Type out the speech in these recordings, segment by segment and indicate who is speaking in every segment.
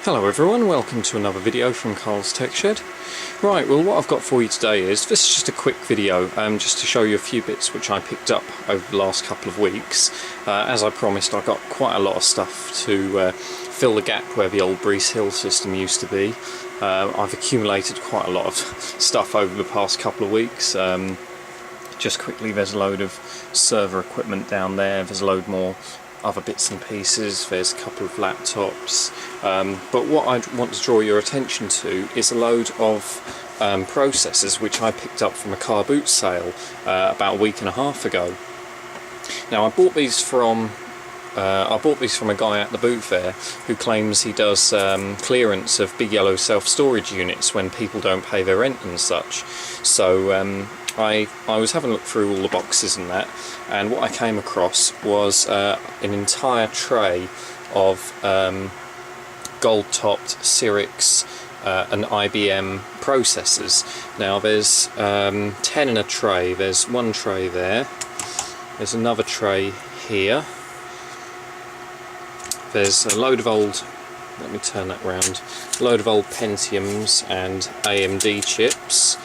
Speaker 1: Hello everyone, welcome to another video from Carl's Tech Shed. Right, well what I've got for you today is, this is just a quick video just to show you a few bits which I picked up over the last couple of weeks. As I promised, I got quite a lot of stuff to fill the gap where the old Breeze Hill system used to be. I've accumulated quite a lot of stuff over the past couple of weeks. Just quickly, there's a load of server equipment down there, there's a load more other bits and pieces, there's a couple of laptops, but what I want to draw your attention to is a load of processors which I picked up from a car boot sale about a week and a half ago. Now I bought these from a guy at the boot fair who claims he does clearance of big yellow self-storage units when people don't pay their rent and such. So I was having a look through all the boxes and that, and what I came across was an entire tray of gold-topped Cyrix and IBM processors. Now there's 10 in a tray. There's one tray there, there's another tray here, there's a load of old, let me turn that round, a load of old Pentiums and AMD chips.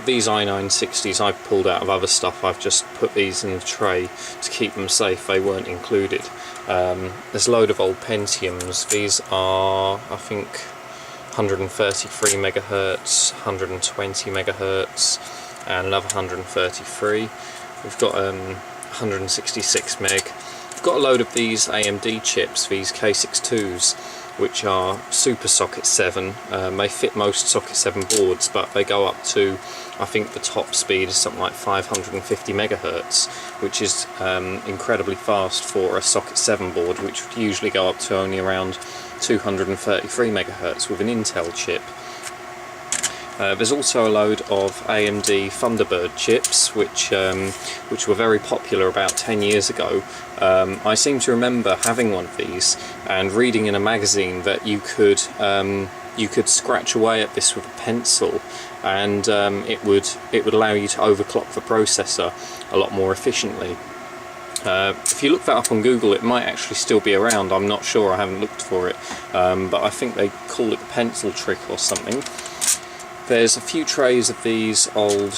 Speaker 1: These i960s I pulled out of other stuff. I've just put these in the tray to keep them safe, they weren't included. There's a load of old Pentiums. These are, I think, 133 megahertz, 120 megahertz, and another 133. We've got 166 meg. We've got a load of these AMD chips, these K62s, which are super socket 7. They fit most socket 7 boards, but they go up to, I think the top speed is something like 550 megahertz, which is incredibly fast for a socket 7 board, which would usually go up to only around 233 megahertz with an Intel chip. There's also a load of AMD Thunderbird chips, which were very popular about 10 years ago. I seem to remember having one of these and reading in a magazine that you could scratch away at this with a pencil, and it would allow you to overclock the processor a lot more efficiently. If you look that up on Google, it might actually still be around. I'm not sure, I haven't looked for it, but I think they call it the pencil trick or something. There's a few trays of these old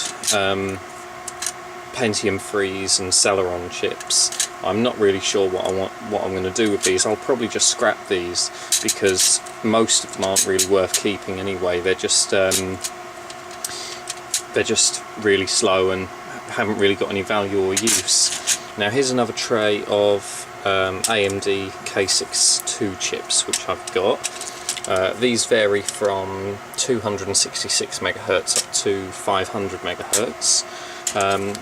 Speaker 1: Pentium 3s and Celeron chips. I'm not really sure what I'm going to do with these. I'll probably just scrap these because most of them aren't really worth keeping anyway. They're just really slow and haven't really got any value or use. Now here's another tray of AMD K62 chips which I've got. These vary from 266 megahertz up to 500 megahertz.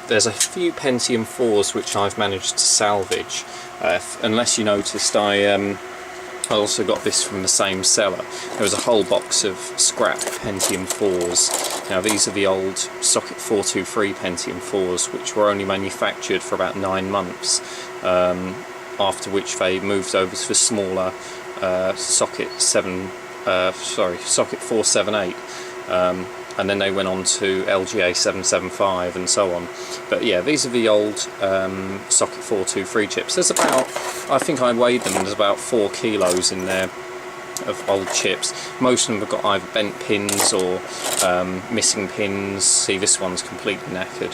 Speaker 1: There's a few Pentium 4s which I've managed to salvage. Unless you noticed, I also got this from the same seller. There was a whole box of scrap Pentium 4s. Now these are the old socket 423 Pentium 4s, which were only manufactured for about 9 months, after which they moved over to the smaller socket 478, and then they went on to LGA 775 and so on. But yeah, these are the old socket 423 chips. There's about, I think I weighed them, there's about 4 kilos in there of old chips. Most of them have got either bent pins or missing pins. See, this one's completely knackered.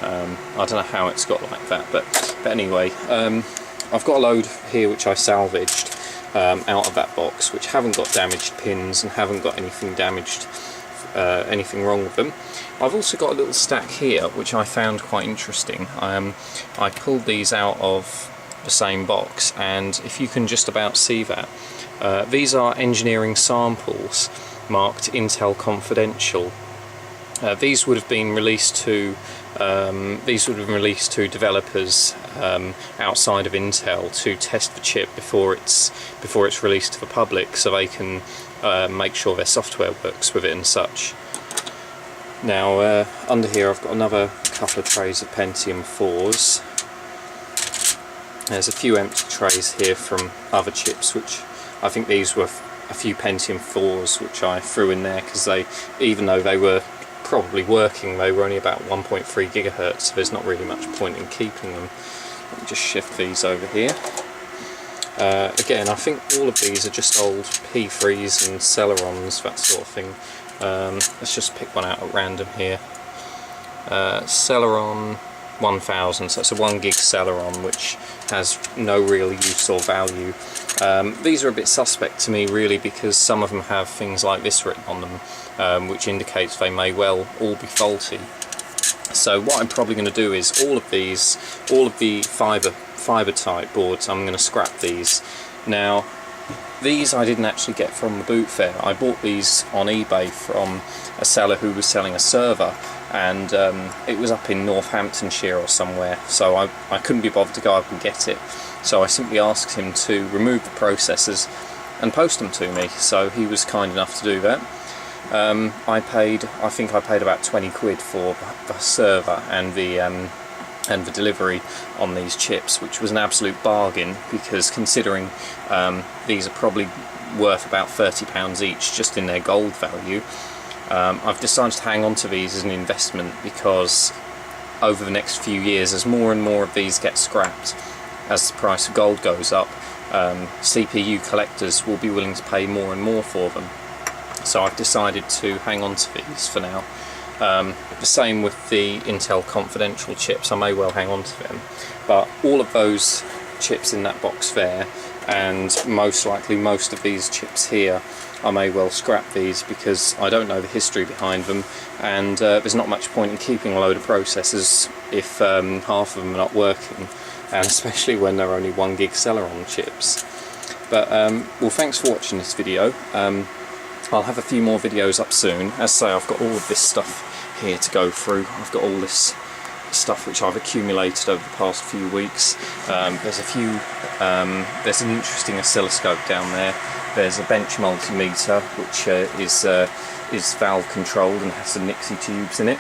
Speaker 1: I don't know how it's got like that, but anyway, I've got a load here which I salvaged out of that box, which haven't got damaged pins and haven't got anything damaged, anything wrong with them. I've also got a little stack here which I found quite interesting. I pulled these out of the same box, and if you can just about see that, these are engineering samples marked Intel Confidential. These would have been released to developers outside of Intel to test the chip before it's released to the public, so they can make sure their software works with it and such. Now under here I've got another couple of trays of Pentium 4s. There's a few empty trays here from other chips, which I think these were a few Pentium 4s which I threw in there because even though they were probably working, they were only about 1.3 gigahertz, so there's not really much point in keeping them. Let me just shift these over here. Again, I think all of these are just old P3s and Celerons, that sort of thing. Let's just pick one out at random here. Celeron 1000, so it's a 1 gig Celeron which has no real use or value. These are a bit suspect to me really, because some of them have things like this written on them, which indicates they may well all be faulty. So what I'm probably going to do is all of the fibre type boards, I'm going to scrap these. Now these I didn't actually get from the boot fair. I bought these on eBay from a seller who was selling a server, and it was up in Northamptonshire or somewhere, so I couldn't be bothered to go up and get it. So I simply asked him to remove the processors and post them to me, so he was kind enough to do that. I think I paid about 20 quid for the server and the delivery on these chips, which was an absolute bargain, because considering these are probably worth about £30 each just in their gold value, I've decided to hang on to these as an investment, because over the next few years, as more and more of these get scrapped, as the price of gold goes up, CPU collectors will be willing to pay more and more for them. So I've decided to hang on to these for now. The same with the Intel Confidential chips, I may well hang on to them. But all of those chips in that box there, and most likely most of these chips here, I may well scrap these, because I don't know the history behind them, and there's not much point in keeping a load of processors if half of them are not working, and especially when they're only 1 gig Celeron chips. But well, thanks for watching this video. I'll have a few more videos up soon. As I say, I've got all of this stuff here to go through. I've got all this stuff which I've accumulated over the past few weeks. There's an interesting oscilloscope down there. There's a bench multimeter which is valve controlled and has some Nixie tubes in it,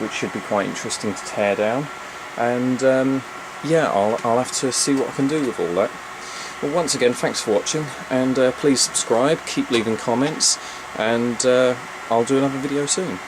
Speaker 1: which should be quite interesting to tear down. And yeah, I'll have to see what I can do with all that. Well, once again, thanks for watching, and please subscribe, keep leaving comments, and I'll do another video soon.